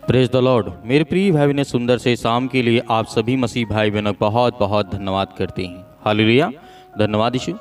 Praise the Lord. मेरे प्रिय भाई बहनों, सुंदर से शाम के लिए आप सभी मसीह भाई बहनों बहुत बहुत धन्यवाद करते हैं। हालेलुया, धन्यवाद यीशु,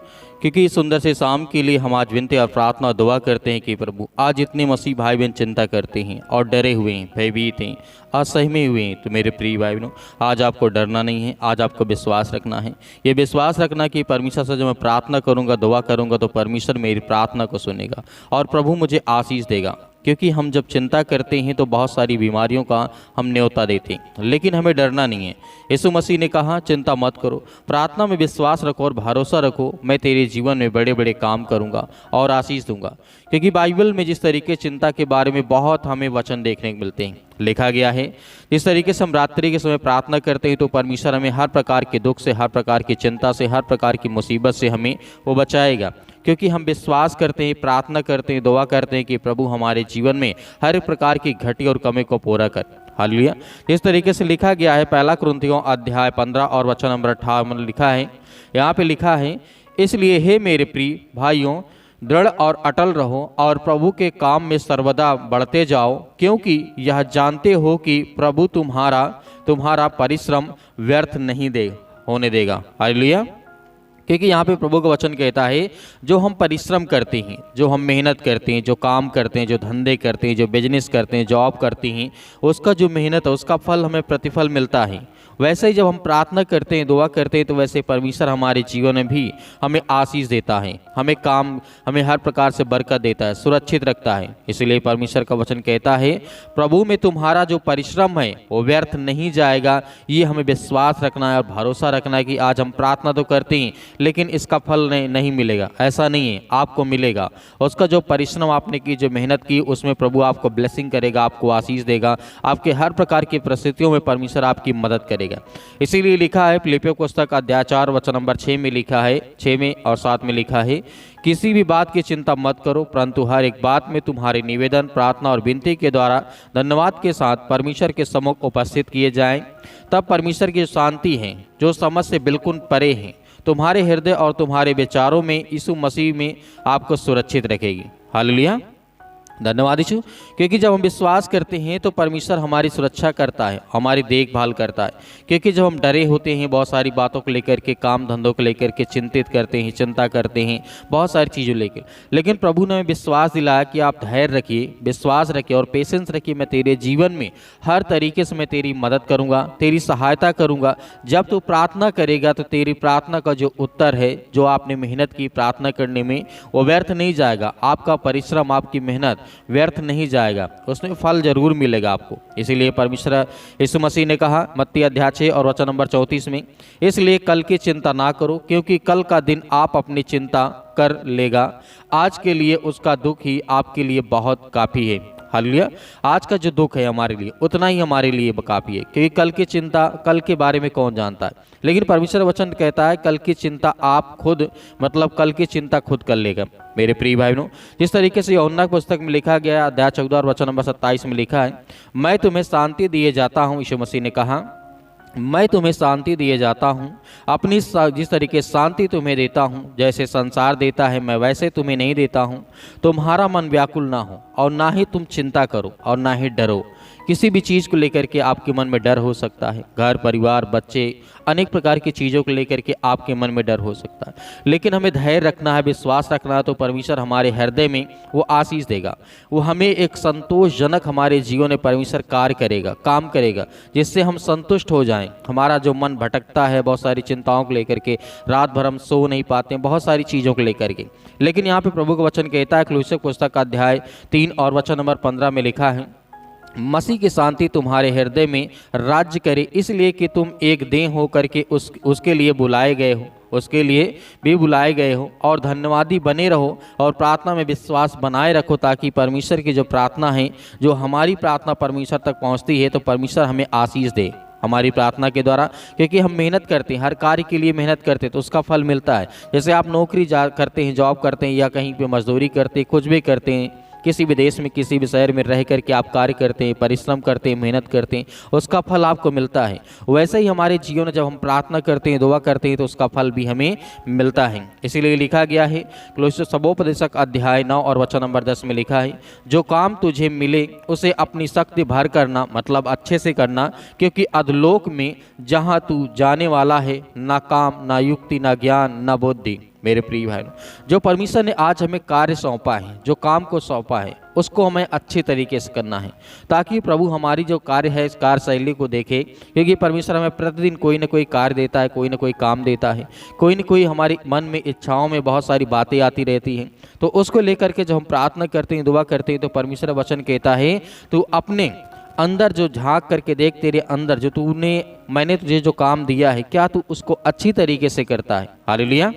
क्योंकि इस सुंदर से शाम के लिए हम आज विनती और प्रार्थना और दुआ करते हैं कि प्रभु आज इतने मसीह भाई बहन चिंता करते हैं और डरे हुए हैं, भयभीत हैं, असहमे हुए हैं। तो मेरे प्रिय भाई बहनों, आज आपको डरना नहीं है, आज आपको विश्वास रखना है। ये विश्वास रखना कि परमेश्वर से जब मैं प्रार्थना करूंगा, दुआ करूंगा, तो परमेश्वर मेरी प्रार्थना को सुनेगा और प्रभु मुझे आशीष देगा। क्योंकि हम जब चिंता करते हैं तो बहुत सारी बीमारियों का हम न्योता देते हैं, लेकिन हमें डरना नहीं है। यीशु मसीह ने कहा, चिंता मत करो, प्रार्थना में विश्वास रखो और भरोसा रखो, मैं तेरे जीवन में बड़े बड़े काम करूंगा और आशीष दूंगा। क्योंकि बाइबल में जिस तरीके चिंता के बारे में बहुत हमें वचन देखने को मिलते हैं, लिखा गया है जिस तरीके से हम रात्रि के समय प्रार्थना करते हैं तो परमेश्वर हमें हर प्रकार के दुख से, हर प्रकार की चिंता से, हर प्रकार की मुसीबत से हमें वो बचाएगा। क्योंकि हम विश्वास करते हैं, प्रार्थना करते हैं, दुआ करते हैं कि प्रभु हमारे जीवन में हर प्रकार की घटी और कमी को पूरा कर। हालेलुया। इस तरीके से लिखा गया है, पहला कुरिन्थियों अध्याय 15 और वचन नंबर 58 लिखा है, यहाँ पे लिखा है, इसलिए हे मेरे प्रिय भाइयों, दृढ़ और अटल रहो और प्रभु के काम में सर्वदा बढ़ते जाओ, क्योंकि यह जानते हो कि प्रभु तुम्हारा परिश्रम व्यर्थ नहीं होने देगा। हालेलुया। क्योंकि यहाँ पे प्रभु का वचन कहता है, जो हम परिश्रम करते हैं, जो हम मेहनत करते हैं, जो काम करते हैं, जो धंधे करते हैं, जो बिजनेस करते हैं, जॉब करते हैं, उसका जो मेहनत है उसका फल हमें प्रतिफल मिलता है। वैसे ही जब हम प्रार्थना करते हैं, दुआ करते हैं, तो वैसे परमेश्वर हमारे जीवन में भी हमें आशीष देता है, हमें हर प्रकार से बरकत देता है, सुरक्षित रखता है। इसलिए परमेश्वर का वचन कहता है, प्रभु में तुम्हारा जो परिश्रम है वो व्यर्थ नहीं जाएगा। ये हमें विश्वास रखना है और भरोसा रखना है कि आज हम प्रार्थना तो करते हैं लेकिन इसका फल नहीं मिलेगा, ऐसा नहीं है, आपको मिलेगा। उसका जो परिश्रम आपने की, जो मेहनत की, उसमें प्रभु आपको ब्लेसिंग करेगा, आपको आशीष देगा, आपके हर प्रकार की परिस्थितियों में परमेश्वर आपकी मदद करेगा। इसीलिए लिखा है फिलिप्पियों पुस्तक अध्याय 4 वचन नंबर 6 में लिखा है, 6 में और 7 में लिखा है, किसी भी बात की चिंता मत करो, परंतु हर एक बात में तुम्हारे निवेदन, प्रार्थना और विनती के द्वारा धन्यवाद के साथ परमेश्वर के सम्मुख उपस्थित किए जाएं। तब परमेश्वर की शांति है, जो समझ से बिल्कुल परे है, तुम्हारे हृदय और तुम्हारे विचारों में यीशु मसीह में आपको सुरक्षित रखेगी। हालेलुया, धन्यवाद यीशु। क्योंकि जब हम विश्वास करते हैं तो परमेश्वर हमारी सुरक्षा करता है, हमारी देखभाल करता है। क्योंकि जब हम डरे होते हैं, बहुत सारी बातों को लेकर के, काम धंधों को लेकर के चिंतित करते हैं, चिंता करते हैं, बहुत सारी चीज़ों लेकर, लेकिन प्रभु ने हमें विश्वास दिलाया कि आप धैर्य रखिए, विश्वास रखिए और पेशेंस रखिए। मैं तेरे जीवन में हर तरीके से मैं तेरी मदद करूँगा, तेरी सहायता करूँगा। जब तू प्रार्थना करेगा तो तेरी प्रार्थना का जो उत्तर है, जो आपने मेहनत की प्रार्थना करने में, वो व्यर्थ नहीं जाएगा। आपका परिश्रम, आपकी मेहनत व्यर्थ नहीं जाएगा, उसमें फल जरूर मिलेगा आपको। इसीलिए परमेश्वर यीशु मसीह ने कहा मत्ती अध्याय 6 और वचन नंबर 34 में, इसलिए कल की चिंता ना करो, क्योंकि कल का दिन आप अपनी चिंता कर लेगा। आज के लिए उसका दुख ही आपके लिए बहुत काफ़ी है। हालेलुया। आज का जो दुख है हमारे लिए, उतना ही हमारे लिए काफ़ी है, क्योंकि कल की चिंता, कल के बारे में कौन जानता है। लेकिन परमेश्वर वचन कहता है, कल की चिंता आप खुद, मतलब कल की चिंता खुद कर लेगा। मेरे प्रिय भाई बहनों, जिस तरीके से यूहन्ना की पुस्तक में लिखा गया है, अध्याय 14 और वचन नंबर 27 में लिखा है, मैं तुम्हें शांति दिए जाता हूँ। यीशु मसीह ने कहा, मैं तुम्हें शांति दिए जाता हूँ, अपनी जिस तरीके शांति तुम्हें देता हूँ, जैसे संसार देता है मैं वैसे तुम्हें नहीं देता हूँ। तुम्हारा मन व्याकुल ना हो और ना ही तुम चिंता करो और ना ही डरो। किसी भी चीज़ को लेकर के आपके मन में डर हो सकता है, घर परिवार, बच्चे, अनेक प्रकार की चीज़ों को लेकर के आपके मन में डर हो सकता है, लेकिन हमें धैर्य रखना है, विश्वास रखना है, तो परमेश्वर हमारे हृदय में वो आशीष देगा। वो हमें एक संतोषजनक हमारे जीवन में परमेश्वर कार्य करेगा, काम करेगा, जिससे हम संतुष्ट हो जाएं। हमारा जो मन भटकता है बहुत सारी चिंताओं को लेकर के, रात भर हम सो नहीं पाते हैं बहुत सारी चीज़ों को लेकर के, लेकिन यहाँ पे प्रभु का वचन कहता है, कुलुस्से पुस्तक अध्याय 3 और वचन नंबर 15 में लिखा है, मसीह की शांति तुम्हारे हृदय में राज्य करे, इसलिए कि तुम एक देह हो करके उसके लिए बुलाए गए हो, उसके लिए भी बुलाए गए हो, और धन्यवादी बने रहो और प्रार्थना में विश्वास बनाए रखो, ताकि परमेश्वर की जो प्रार्थना है, जो हमारी प्रार्थना परमेश्वर तक पहुंचती है, तो परमेश्वर हमें आशीष दे हमारी प्रार्थना के द्वारा। क्योंकि हम मेहनत करते हैं, हर कार्य के लिए मेहनत करते हैं तो उसका फल मिलता है। जैसे आप नौकरी करते हैं, जॉब करते हैं, या कहीं पे मजदूरी करते हैं, कुछ भी करते हैं, किसी भी देश में, किसी भी शहर में रह करके आप कार्य करते हैं, परिश्रम करते हैं, मेहनत करते हैं, उसका फल आपको मिलता है। वैसे ही हमारे जीवन में जब हम प्रार्थना करते हैं, दुआ करते हैं, तो उसका फल भी हमें मिलता है। इसीलिए लिखा गया है कुलुस्सी सबोपदेशक अध्याय 9 और वचन नंबर 10 में लिखा है, जो काम तुझे मिले उसे अपनी शक्ति भर करना, मतलब अच्छे से करना, क्योंकि अधोलोक में जहाँ तू जाने वाला है, ना काम, ना युक्ति, ना ज्ञान, ना बुद्धि। मेरे प्रिय भाई, जो परमेश्वर ने आज हमें कार्य सौंपा है, जो काम को सौंपा है, उसको हमें अच्छे तरीके से करना है, ताकि प्रभु हमारी जो कार्य है इस कार्य शैली को देखे। क्योंकि परमेश्वर हमें प्रतिदिन कोई ना कोई कार्य देता है, कोई ना कोई काम देता है, कोई ना कोई हमारे मन में, इच्छाओं में बहुत सारी बातें आती रहती हैं। तो उसको लेकर के जब हम प्रार्थना करते हैं, दुआ करते हैं, तो परमेश्वर वचन कहता है, तो अपने अंदर जो झांक करके देख, तेरे अंदर जो मैंने तुझे जो काम दिया है, क्या तू उसको अच्छी तरीके से करता है। हालेलुया,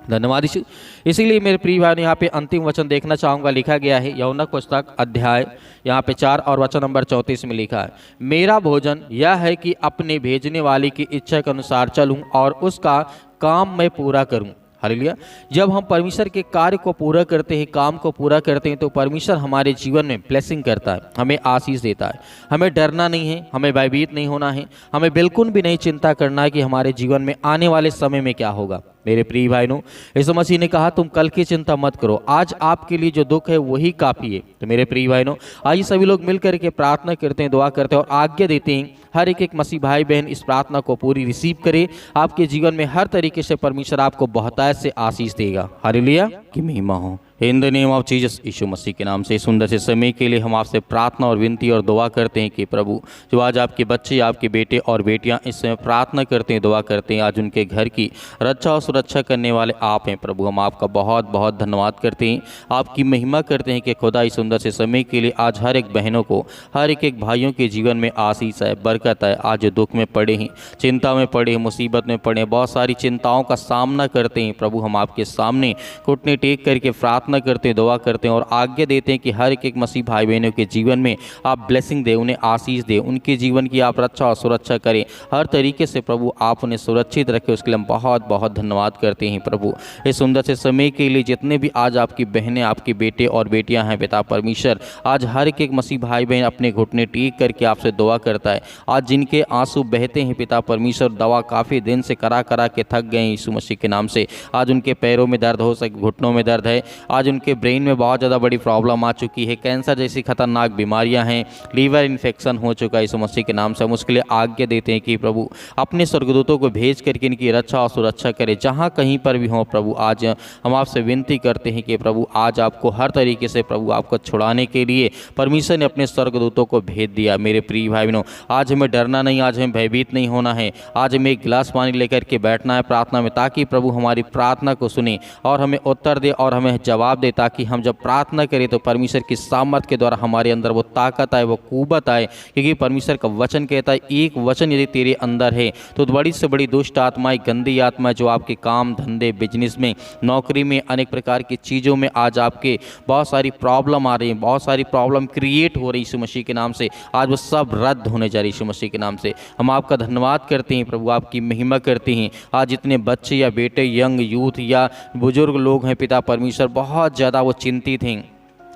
धन्यवाद यीशु। इसीलिए मेरे प्रिय भाई, यहाँ पे अंतिम वचन देखना चाहूँगा। लिखा गया है यूहन्ना पुस्तक अध्याय यहाँ पे 4 और वचन नंबर 34 में लिखा है, मेरा भोजन यह है कि अपने भेजने वाले की इच्छा के अनुसार चलूँ और उसका काम मैं पूरा करूँ। हालेलुया। जब हम परमेश्वर के कार्य को पूरा करते हैं, काम को पूरा करते हैं, तो परमेश्वर हमारे जीवन में ब्लेसिंग करता है, हमें आशीष देता है। हमें डरना नहीं है, हमें भयभीत नहीं होना है, हमें बिल्कुल भी नहीं चिंता करना है कि हमारे जीवन में आने वाले समय में क्या होगा। मेरे प्रिय भाइयों, यीशु मसीह ने कहा, तुम कल की चिंता मत करो, आज आपके लिए जो दुख है वही काफ़ी है। तो मेरे प्रिय भाइयों, आइए सभी लोग मिल करके प्रार्थना करते हैं, दुआ करते हैं और आज्ञा देते हैं हर एक मसीह भाई बहन इस प्रार्थना को पूरी रिसीव करे। आपके जीवन में हर तरीके से परमेश्वर आपको बहुतायत से आशीष देगा। हालेलुया की महिमा हो। In the name of Jesus, Yeshu Masih के नाम से सुंदर से समय के लिए हम आपसे प्रार्थना और विनती और दुआ करते हैं कि प्रभु, जो आज आपके बच्चे, आपके बेटे और बेटियां इस समय प्रार्थना करते हैं, दुआ करते हैं, आज उनके घर की रक्षा और सुरक्षा करने वाले आप हैं प्रभु। हम आपका बहुत बहुत धन्यवाद करते हैं, आपकी महिमा करते हैं कि खुदा इस सुंदर से समय के लिए आज हर एक बहनों को, हर एक भाइयों के जीवन में आशीष है, बरकत है। आज दुख में पड़े हैं, चिंता में पड़े हैं, मुसीबत में पड़े हैं, बहुत सारी चिंताओं का सामना करते हैं प्रभु, हम आपके सामने घुटने टेक करके प्रार्थना करते हैं, दुआ करते हैं और आज्ञा देते हैं कि हर एक मसीह भाई बहनों के जीवन में आप ब्लेसिंग दे, उन्हें आशीष दे, उनके जीवन की आप रक्षा और सुरक्षा करें हर तरीके से प्रभु, आप उन्हें सुरक्षित रखें। उसके लिए हम बहुत बहुत धन्यवाद करते हैं प्रभु, इस सुंदर से समय के लिए। जितने भी आज आपकी बहनें, आपके बेटे और बेटियां हैं पिता परमेश्वर, आज हर एक मसीह भाई बहन अपने घुटने टेक करके आपसे दुआ करता है। आज जिनके आंसू बहते हैं पिता परमेश्वर, दवा काफ़ी दिन से करा करा के थक गए यीशु मसीह के नाम से, आज उनके पैरों में दर्द हो सके, घुटनों में दर्द है, आज उनके ब्रेन में बहुत ज़्यादा बड़ी प्रॉब्लम आ चुकी है, कैंसर जैसी खतरनाक बीमारियां हैं, लीवर इन्फेक्शन हो चुका है यीशु मसीह के नाम से। हम उसके लिए आज्ञा देते हैं कि प्रभु अपने स्वर्गदूतों को भेज करके इनकी रक्षा और सुरक्षा करें, जहां कहीं पर भी हो प्रभु। आज हम आपसे विनती करते हैं कि प्रभु आज आपको हर तरीके से प्रभु आपको छुड़ाने के लिए परमेश्वर ने अपने स्वर्गदूतों को भेज दिया। मेरे प्रिय भाई बहनों, आज हमें डरना नहीं, आज हमें भयभीत नहीं होना है, आज हमें एक गिलास पानी लेकर के बैठना है प्रार्थना में, ताकि प्रभु हमारी प्रार्थना को सुने और हमें उत्तर दे और हमें जवाब दे, ताकि हम जब प्रार्थना करें तो परमेश्वर की सामर्थ के द्वारा हमारे अंदर वो ताकत आए, वो कुव्वत आए। क्योंकि परमेश्वर का वचन कहता है, एक वचन यदि तेरे अंदर है तो बड़ी से बड़ी दुष्ट आत्माएं, गंदी आत्माएं जो आपके काम धंधे, बिजनेस में, नौकरी में, अनेक प्रकार की चीज़ों में आज आपके बहुत सारी प्रॉब्लम आ रही है, बहुत सारी प्रॉब्लम क्रिएट हो रही है यीशु मसीह के नाम से, आज वो सब रद्द होने जा रही है यीशु मसीह के नाम से। हम आपका धन्यवाद करते हैं प्रभु, आपकी महिमा करते हैं। आज जितने बच्चे या बेटे, यंग यूथ या बुजुर्ग लोग हैं पिता परमेश्वर, बहुत ज़्यादा वो चिंतित हैं,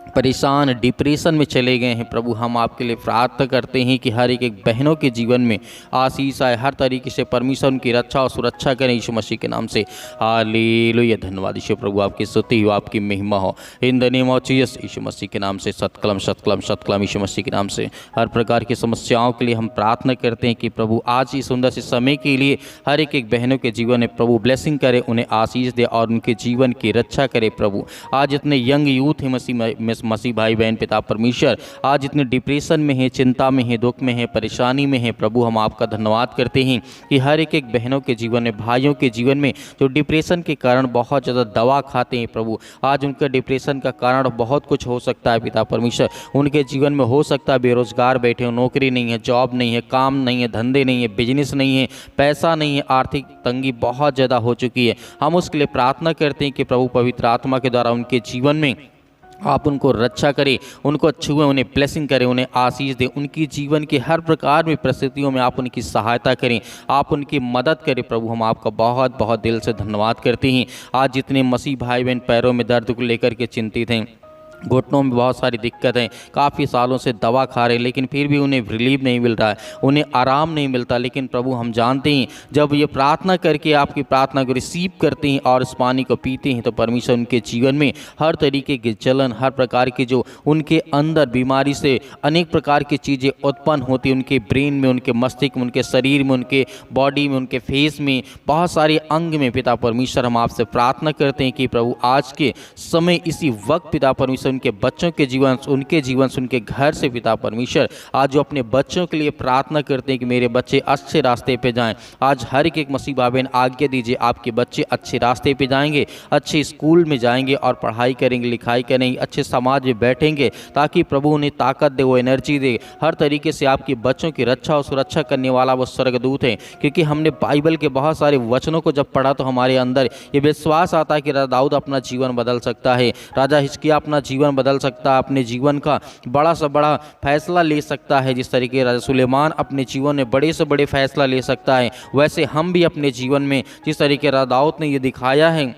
परेशान, डिप्रेशन में चले गए हैं प्रभु, हम आपके लिए प्रार्थना करते हैं कि हर एक बहनों के जीवन में आशीष आए, हर तरीके से परमेश्वर उनकी रक्षा और सुरक्षा करें यीशु मसीह के नाम से। हालेलुया, धन्यवाद यीशु प्रभु, आपकी स्तुति हो, आपकी महिमा हो। In the name of Jesus, Yeshu Masih के नाम से सतकलम सतकलम सतकलम यीशु मसीह के नाम से। हर प्रकार की समस्याओं के लिए हम प्रार्थना करते हैं कि प्रभु आज इस सुंदर से समय के लिए हर एक बहनों के जीवन में प्रभु ब्लेसिंग करे, उन्हें आशीष दे और उनके जीवन की रक्षा करे प्रभु। आज इतने यंग यूथ हैं मसीह भाई बहन पिता परमेश्वर, आज इतने डिप्रेशन में है, चिंता में है, दुख में है, परेशानी में है प्रभु, हम आपका धन्यवाद करते हैं कि हर एक बहनों के जीवन में, भाइयों के जीवन में जो डिप्रेशन के कारण बहुत ज़्यादा दवा खाते हैं प्रभु, आज उनका डिप्रेशन का कारण बहुत कुछ हो सकता है पिता परमेश्वर। उनके जीवन में हो सकता है बेरोजगार बैठे हो, नौकरी नहीं है, जॉब नहीं है, काम नहीं है, धंधे नहीं है, बिजनेस नहीं है, पैसा नहीं है, आर्थिक तंगी बहुत ज़्यादा हो चुकी है। हम उसके लिए प्रार्थना करते हैं कि प्रभु पवित्र आत्मा के द्वारा उनके जीवन में आप उनको रक्षा करें, उनको छुए, उन्हें ब्लेसिंग करें, उन्हें आशीष दें, उनकी जीवन के हर प्रकार में परिस्थितियों में आप उनकी सहायता करें, आप उनकी मदद करें प्रभु। हम आपका बहुत बहुत दिल से धन्यवाद करते हैं। आज जितने मसीह भाई बहन पैरों में दर्द को लेकर के चिंतित हैं, घुटनों में बहुत सारी दिक्कतें, काफ़ी सालों से दवा खा रहे हैं लेकिन फिर भी उन्हें रिलीफ नहीं मिल रहा है, उन्हें आराम नहीं मिलता। लेकिन प्रभु हम जानते हैं जब ये प्रार्थना करके आपकी प्रार्थना को रिसीव करते हैं और इस पानी को पीते हैं तो परमेश्वर उनके जीवन में हर तरीके की जलन, हर प्रकार के जो उनके अंदर बीमारी से अनेक प्रकार की चीज़ें उत्पन्न होती, उनके ब्रेन में, उनके मस्तिष्क में, उनके शरीर में, उनके बॉडी में, उनके फेस में, बहुत सारे अंग में पिता परमेश्वर हम आपसे प्रार्थना करते हैं कि प्रभु आज के समय इसी वक्त पिता परमेश्वर उनके बच्चों के जीवन, उनके जीवन से, उनके घर से पिता परमेश्वर आज जो अपने बच्चों के लिए प्रार्थना करते हैं कि मेरे बच्चे अच्छे रास्ते पे जाएं, आज हर एक मसीह भाई बहन आज्ञा दीजिए आपके बच्चे अच्छे रास्ते पे जाएंगे, अच्छे स्कूल में जाएंगे और पढ़ाई करेंगे, लिखाई करेंगे, अच्छे समाज में बैठेंगे, ताकि प्रभु उन्हें ताकत दे, वो एनर्जी दे। हर तरीके से आपके बच्चों की रक्षा और सुरक्षा करने वाला वो स्वर्गदूत है। क्योंकि हमने बाइबल के बहुत सारे वचनों को जब पढ़ा तो हमारे अंदर ये विश्वास आता है कि राजा दाऊद अपना जीवन बदल सकता है, राजा हिजकिय्याह अपना जीवन बदल सकता है, अपने जीवन का बड़ा से बड़ा फैसला ले सकता है। जिस तरीके राजा सुलेमान अपने जीवन में बड़े से बड़े फैसला ले सकता है, वैसे हम भी अपने जीवन में जिस तरीके राजा दाऊद ने ये दिखाया है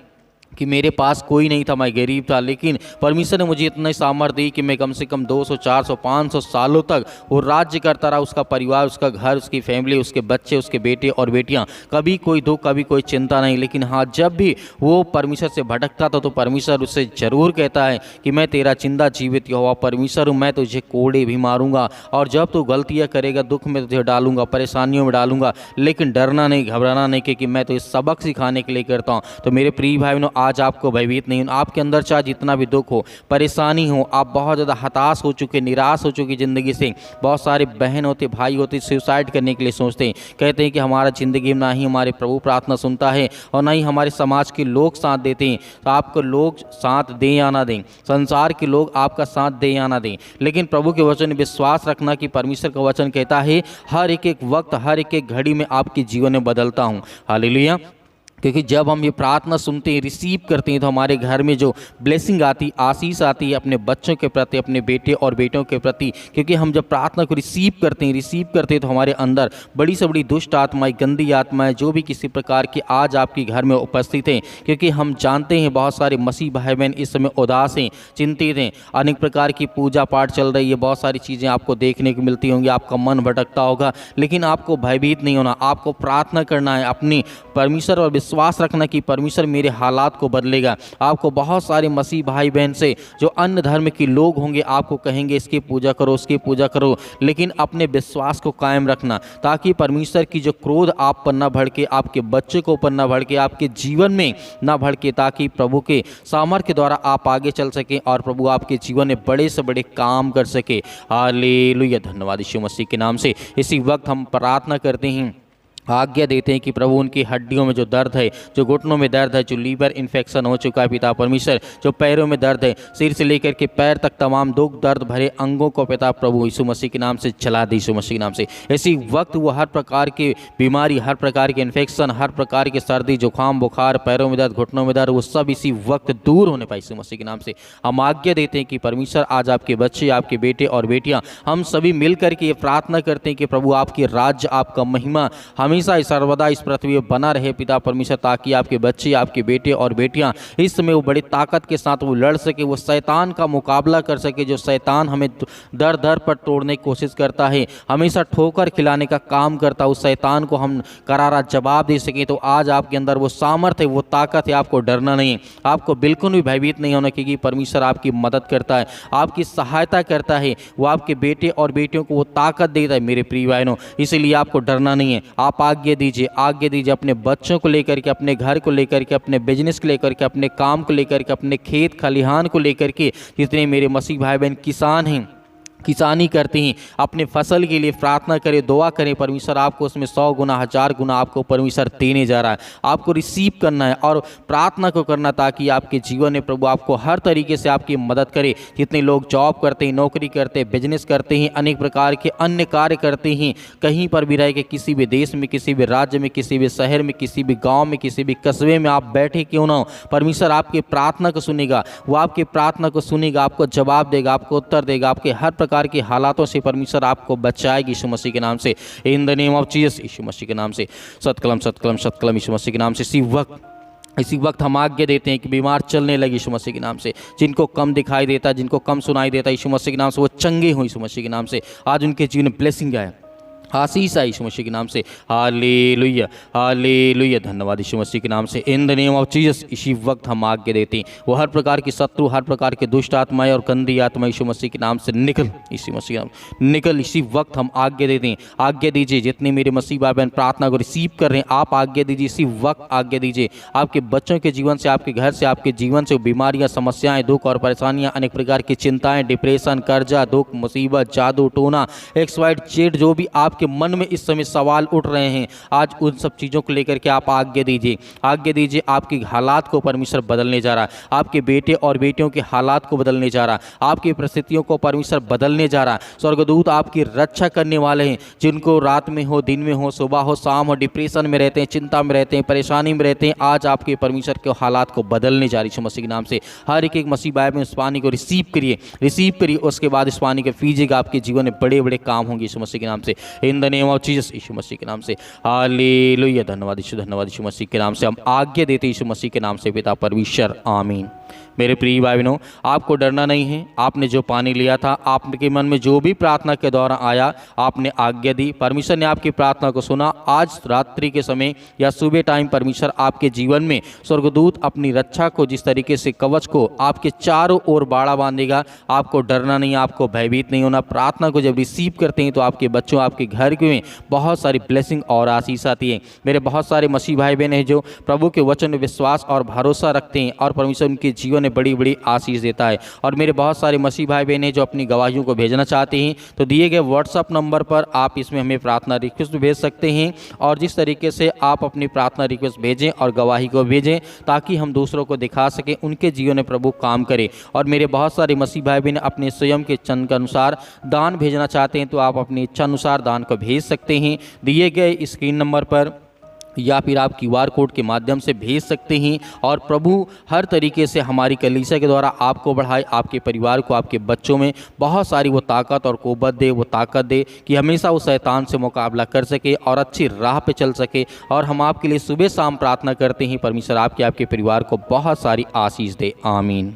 कि मेरे पास कोई नहीं था, मैं गरीब था, लेकिन परमेश्वर ने मुझे इतना सामर्थ्य दी कि मैं कम से कम 200, 400, 500 सालों तक वो राज्य करता रहा। उसका परिवार, उसका घर, उसकी फैमिली, उसके बच्चे, उसके बेटे और बेटियां, कभी कोई दुख, कभी कोई चिंता नहीं। लेकिन हाँ, जब भी वो परमेश्वर से भटकता था तो परमेश्वर उससे जरूर कहता है कि मैं तेरा जिंदा जीवित यहोवा परमेश्वर हूँ, मैं तुझे कोड़े भी मारूंगा और जब तू गलतियाँ करेगा दुख में तुझे डालूंगा, परेशानियों में डालूंगा, लेकिन डरना नहीं, घबराना नहीं, क्योंकि मैं तो इस सबक सिखाने के लिए करता हूँ। तो मेरे प्रिय भाई बहनों, आज आपको भयभीत नहीं, आपके अंदर चाहे जितना भी दुख हो, परेशानी हो, आप बहुत ज़्यादा हताश हो चुके, निराश हो चुकी ज़िंदगी से। बहुत सारे बहन होते, भाई होते, सुसाइड करने के लिए सोचते हैं, कहते हैं कि हमारा ज़िंदगी में ना ही हमारे प्रभु प्रार्थना सुनता है और ना ही हमारे समाज के लोग साथ देते हैं। तो आपको लोग साथ दें या ना दें, संसार के लोग आपका साथ दें या ना दें, लेकिन प्रभु के वचन में विश्वास रखना कि परमेश्वर का वचन कहता है हर एक एक वक्त, हर एक एक घड़ी में आपके जीवन में बदलता हूँ। हालेलुया। क्योंकि जब हम ये प्रार्थना सुनते हैं, रिसीव करते हैं, तो हमारे घर में जो ब्लेसिंग आती, आशीष आती है अपने बच्चों के प्रति, अपने बेटे और बेटों के प्रति। क्योंकि हम जब प्रार्थना को रिसीव करते हैं तो हमारे अंदर बड़ी से बड़ी दुष्ट आत्माएं, गंदी आत्माएं, जो भी किसी प्रकार की आज आपके घर में उपस्थित हैं, क्योंकि हम जानते हैं बहुत सारे मसीह भाई बहन इस समय उदास हैं, चिंतित हैं, अनेक प्रकार की पूजा पाठ चल रही है, बहुत सारी चीज़ें आपको देखने को मिलती होंगी, आपका मन भटकता होगा, लेकिन आपको भयभीत नहीं होना, आपको प्रार्थना करना है, अपनी परमेश्वर और विश्वास रखना कि परमेश्वर मेरे हालात को बदलेगा। आपको बहुत सारे मसीह भाई बहन से जो अन्य धर्म के लोग होंगे आपको कहेंगे इसकी पूजा करो, उसकी पूजा करो, लेकिन अपने विश्वास को कायम रखना, ताकि परमेश्वर की जो क्रोध आप पर न भड़के, आपके बच्चे को ऊपर न भड़के, आपके जीवन में न भड़के, ताकि प्रभु के सामर्थ्य द्वारा आप आगे चल सकें और प्रभु आपके जीवन में बड़े से बड़े काम कर सके। हालेलुया। धन्यवाद यीशु मसीह के नाम से। इसी वक्त हम प्रार्थना करते हैं, आज्ञा देते हैं कि प्रभु उनकी हड्डियों में जो दर्द है, जो घुटनों में दर्द है, जो लीवर इन्फेक्शन हो चुका है पिता परमेश्वर, जो पैरों में दर्द है, सिर से लेकर के पैर तक तमाम दुख दर्द भरे अंगों को पिता प्रभु यीशु मसीह के नाम से चला दे, यीशु मसीह के नाम से। इसी वक्त वो हर प्रकार की बीमारी, हर प्रकार के इन्फेक्शन, हर प्रकार की सर्दी जुकाम बुखार, पैरों में दर्द, घुटनों में दर्द, वो सब इसी वक्त दूर होने पाए यीशु मसीह के नाम से। हम आज्ञा देते हैं कि परमेश्वर आज आपके बच्चे, आपके बेटे और बेटियाँ, हम सभी मिल करके ये प्रार्थना करते हैं कि प्रभु आपकी राज्य, आपका महिमा हमेशा सर्वदा इस पृथ्वी पर बना रहे पिता परमेश्वर, ताकि आपके बच्चे, आपके बेटे और बेटियां इस समय वो बड़ी ताकत के साथ वो लड़ सके, वो शैतान का मुकाबला कर सके। जो शैतान हमें दर दर पर तोड़ने की कोशिश करता है, हमेशा ठोकर खिलाने का काम करता है, उस शैतान को हम करारा जवाब दे सकें। तो आज आपके अंदर वो सामर्थ्य है, वो ताकत है, आपको डरना नहीं है, आपको बिल्कुल भी भयभीत नहीं होना, क्योंकि परमेश्वर आपकी मदद करता है, आपकी सहायता करता है, वो आपके बेटे और बेटियों को वो ताकत देता है मेरे प्रिय भाइयों। इसीलिए आपको डरना नहीं है। आप आज्ञा दीजिए अपने बच्चों को लेकर के, अपने घर को लेकर के, अपने बिजनेस को लेकर के, अपने काम को लेकर के, अपने खेत खलिहान को लेकर के, जितने मेरे मसीह भाई बहन किसान हैं, किसानी करते हैं, अपने फसल के लिए प्रार्थना करें, दुआ करें, परमेश्वर आपको उसमें 100 गुना 1000 गुना आपको परमेश्वर देने जा रहा है। आपको रिसीव करना है और प्रार्थना को करना, ताकि आपके जीवन में प्रभु आपको हर तरीके से आपकी मदद करे। जितने लोग जॉब करते हैं, नौकरी करते हैं, बिजनेस करते हैं, अनेक प्रकार के अन्य कार्य करते हैं, कहीं पर भी रह के, किसी भी देश में, किसी भी राज्य में, किसी भी शहर में, किसी भी गाँव में, किसी भी कस्बे में आप बैठे क्यों ना हो, परमेश्वर आपकी प्रार्थना को सुनेगा, वो आपकी प्रार्थना को सुनेगा, आपको जवाब देगा, आपको उत्तर देगा, आपके हर प्रकार के हालातों से परमेश्वर आपको बचाएगी यीशु मसीह के नाम से, in the name of Jesus, Yeshu Masih के नाम से। सत्कलम सत्कलम सत्कलम यीशु मसीह के नाम से। इसी वक्त इसी वक्त हम आज्ञा देते हैं कि बीमार चलने लगे यीशु मसीह के नाम से, जिनको कम दिखाई देता, जिनको कम सुनाई देता, यीशु मसीह के नाम से वो चंगे हों यीशु मसीह के नाम से। आज उनके जीवन में ब्लेसिंग आए, आशीष आई यीशु मसीह के नाम से। हालेलुया हालेलुया, धन्यवाद यीशु मसीह के नाम से। In the name of Jesus इसी वक्त हम आज्ञा देते हैं, वो हर प्रकार की शत्रु, हर प्रकार के दुष्ट आत्माएं और गंदी आत्मा यीशु मसीह के नाम से निकल, यीशु मसीह के नाम निकल। इसी वक्त हम आज्ञा देते हैं, आज्ञा दीजिए जितने मेरे मसीह भाई बहन प्रार्थना को रिसीव कर रहे हैं, आप आज्ञा दीजिए, इसी वक्त आज्ञा दीजिए। आपके बच्चों के जीवन से, आपके घर से, आपके जीवन से बीमारियां, समस्याएं, दुख और परेशानियां, अनेक प्रकार की चिंताएं, डिप्रेशन, कर्जा, दुख, मुसीबत, जादू टोना, XYZ जो भी आपके मन में इस समय सवाल उठ रहे हैं, आज उन सब चीज़ों को लेकर के आप आज्ञा दीजिए, आज्ञा दीजिए। आपके हालात को परमेश्वर बदलने जा रहा है, आपके बेटे और बेटियों के हालात को बदलने जा रहा है, आपकी परिस्थितियों को परमेश्वर बदलने जा रहा है। स्वर्गदूत आपकी रक्षा करने वाले हैं, जिनको रात में हो, दिन में हो, सुबह हो, शाम हो, डिप्रेशन में रहते हैं, चिंता में रहते हैं, परेशानी में रहते हैं, आज आपके परमेश्वर के हालात को बदलने जा रही है मसीह के नाम से। हर एक मसीह भाई में उस पानी को रिसीव करिए, उसके बाद इस पानी के पीजिएगा, आपके जीवन में बड़े बड़े काम होंगे यीशु मसीह के नाम से। In the name of Jesus Yeshu Masih के नाम से। हालेलुया, धन्यवाद यीशु मसीह के नाम से हम आज्ञा देते यीशु मसीह के नाम से पिता परमेश्वर, आमीन। मेरे प्रिय भाई बहनों, आपको डरना नहीं है। आपने जो पानी लिया था, आपके मन में जो भी प्रार्थना के दौरान आया, आपने आज्ञा दी, परमेश्वर ने आपकी प्रार्थना को सुना। आज रात्रि के समय या सुबह टाइम परमेश्वर आपके जीवन में स्वर्गदूत अपनी रक्षा को, जिस तरीके से कवच को आपके चारों ओर बाड़ा बांधेगा। आपको डरना नहीं, आपको भयभीत नहीं होना। प्रार्थना को जब रिसीव करते हैं तो आपके बच्चों, आपके घर में बहुत सारी ब्लेसिंग और आशीष आती है। मेरे बहुत सारे मसीह भाई बहन हैं जो प्रभु के वचन में विश्वास और भरोसा रखते हैं और परमेश्वर उनके जीवन बड़ी बड़ी आशीष देता है। और मेरे बहुत सारे मसीह भाई बहन हैं जो अपनी गवाहियों को भेजना चाहते हैं, तो दिए गए व्हाट्सएप नंबर पर आप इसमें हमें प्रार्थना रिक्वेस्ट भेज सकते हैं। और जिस तरीके से आप अपनी प्रार्थना रिक्वेस्ट भेजें और गवाही को भेजें, ताकि हम दूसरों को दिखा सकें, उनके जीवन में प्रभु काम करे। और मेरे बहुत सारे मसीह भाई बहन अपने स्वयं के चंद के अनुसार दान भेजना चाहते हैं, तो आप अपनी इच्छा अनुसार दान को भेज सकते हैं दिए गए स्क्रीन नंबर पर, या फिर आप QR कोड के माध्यम से भेज सकते हैं। और प्रभु हर तरीके से हमारी कलीसिया के द्वारा आपको बढ़ाए, आपके परिवार को, आपके बच्चों में बहुत सारी वो ताकत और कुव्वत दे, वो ताकत दे कि हमेशा वो शैतान से मुकाबला कर सके और अच्छी राह पे चल सके। और हम आपके लिए सुबह शाम प्रार्थना करते हैं, परमेश्वर आपके परिवार को बहुत सारी आशीष दे, आमीन।